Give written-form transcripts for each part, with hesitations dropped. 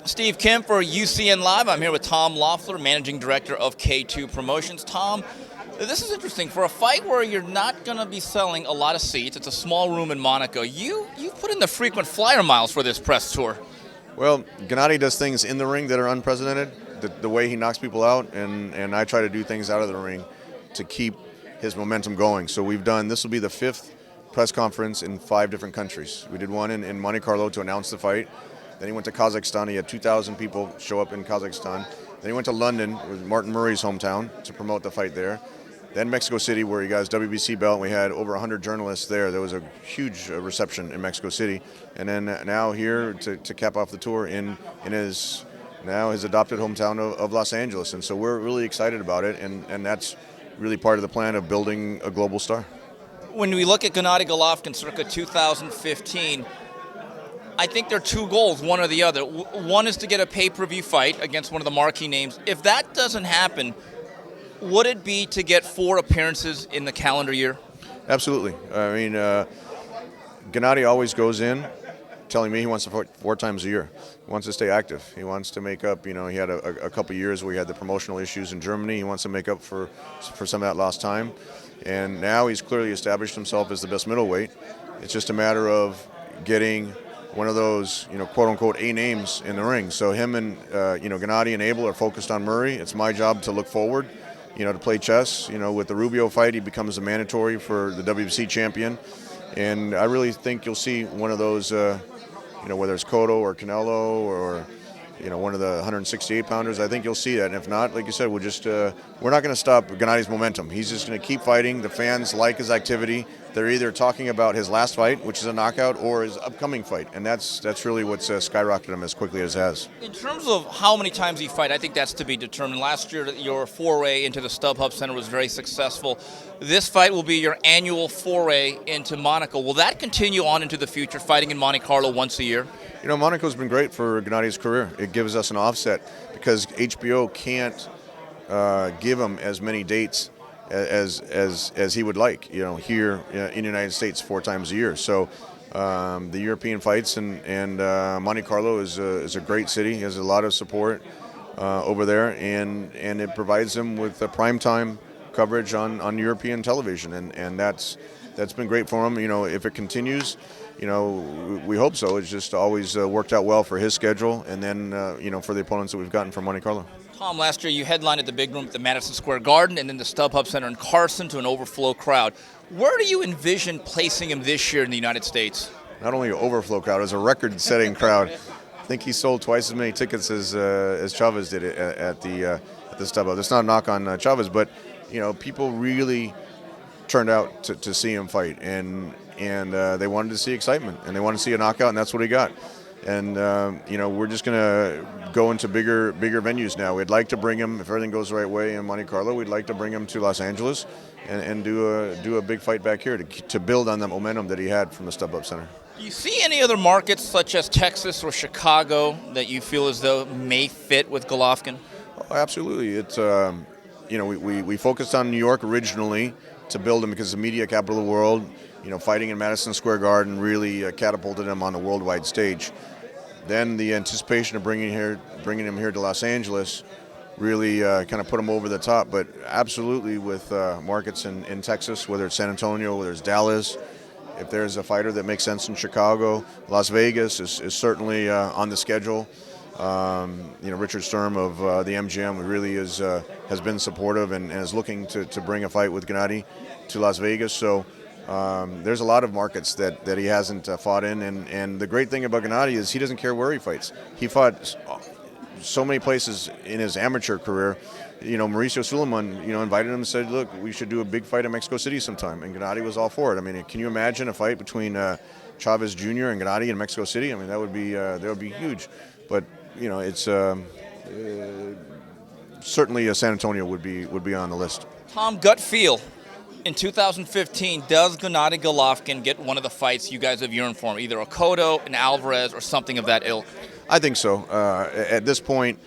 Steve Kim for UCN Live. I'm here with Tom Loeffler, Managing Director of K2 Promotions. Tom, this is interesting. For a fight where you're not going to be selling a lot of seats, it's a small room in Monaco, you put in the frequent flyer miles for this press tour. Well, Gennady does things in the ring that are unprecedented, the way he knocks people out, and I try to do things out of the ring to keep his momentum going. So this will be the 5th press conference in 5 different countries. We did one in Monte Carlo to announce the fight. Then he went to Kazakhstan. He had 2,000 people show up in Kazakhstan. Then he went to London, it was Martin Murray's hometown, to promote the fight there. Then Mexico City, where he got his WBC belt, and we had over 100 journalists there. There was a huge reception in Mexico City. And then now here to cap off the tour in his adopted hometown of Los Angeles. And so we're really excited about it, and that's really part of the plan of building a global star. When we look at Gennady Golovkin circa 2015, I think there are 2 goals, one or the other. One is to get a pay-per-view fight against one of the marquee names. If that doesn't happen, would it be to get 4 appearances in the calendar year? Absolutely. I mean, Gennady always goes in telling me he wants to fight 4 times a year. He wants to stay active. He wants to make up. He had a couple years where he had the promotional issues in Germany. He wants to make up for some of that lost time. And now he's clearly established himself as the best middleweight. It's just a matter of getting one of those, quote-unquote A names in the ring. So him and, Gennady and Abel are focused on Murray. It's my job to look forward, to play chess. With the Rubio fight, he becomes a mandatory for the WBC champion. And I really think you'll see one of those, whether it's Cotto or Canelo or, one of the 168-pounders. I think you'll see that. And if not, like you said, we're not going to stop Gennady's momentum. He's just going to keep fighting. The fans like his activity. They're either talking about his last fight, which is a knockout, or his upcoming fight. And that's really what's skyrocketed him as quickly as it has. In terms of how many times he fight, I think that's to be determined. Last year, your foray into the StubHub Center was very successful. This fight will be your annual foray into Monaco. Will that continue on into the future, fighting in Monte Carlo once a year? Monaco's been great for Gennady's career. It gives us an offset because HBO can't give him as many dates as he would like, here in the United States 4 times a year. So the European fights and Monte Carlo is a great city. He has a lot of support over there, and it provides him with primetime coverage on European television, and that's been great for him. If it continues, we hope so. It's just always worked out well for his schedule, and then for the opponents that we've gotten from Monte Carlo. Tom, last year you headlined at the big room at the Madison Square Garden and then the StubHub Center in Carson to an overflow crowd. Where do you envision placing him this year in the United States? Not only an overflow crowd, it's a record-setting crowd. I think he sold twice as many tickets as Chavez did at the StubHub. That's not a knock on Chavez, but people really turned out to see him fight, and they wanted to see excitement, and they wanted to see a knockout, and that's what he got. And we're just going to go into bigger venues now. We'd like to bring him, if everything goes the right way in Monte Carlo, we'd like to bring him to Los Angeles and do a big fight back here to build on the momentum that he had from the StubHub Center. Do you see any other markets such as Texas or Chicago that you feel as though may fit with Golovkin? Oh, absolutely. It's we focused on New York originally to build him because it's the media capital of the world. Fighting in Madison Square Garden really catapulted him on the worldwide stage. Then the anticipation of bringing him here to Los Angeles really kind of put him over the top. But absolutely with markets in Texas, whether it's San Antonio, whether it's Dallas, if there's a fighter that makes sense in Chicago, Las Vegas is certainly on the schedule. Richard Sturm of the MGM really has been supportive and is looking to bring a fight with Gennady to Las Vegas. So there's a lot of markets that he hasn't fought in, and the great thing about Gennady is he doesn't care where he fights. He fought so many places in his amateur career. Mauricio Suleiman, invited him and said, look, we should do a big fight in Mexico City sometime, and Gennady was all for it. I mean, can you imagine a fight between Chavez Jr. and Gennady in Mexico City? I mean, that would be huge. But it's certainly San Antonio would be on the list. Tom, gut feel. In 2015, does Gennady Golovkin get one of the fights you guys have yearned for him, either a Cotto, an Alvarez, or something of that ilk? I think so. At this point,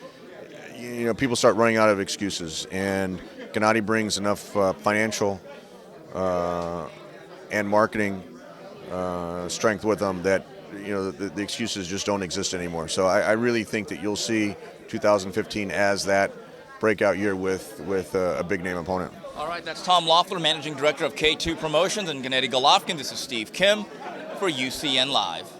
people start running out of excuses, and Gennady brings enough financial and marketing strength with him that the excuses just don't exist anymore. So I really think that you'll see 2015 as that breakout year with a big name opponent. All right, that's Tom Loeffler, Managing Director of K2 Promotions, and Gennady Golovkin. This is Steve Kim for UCN Live.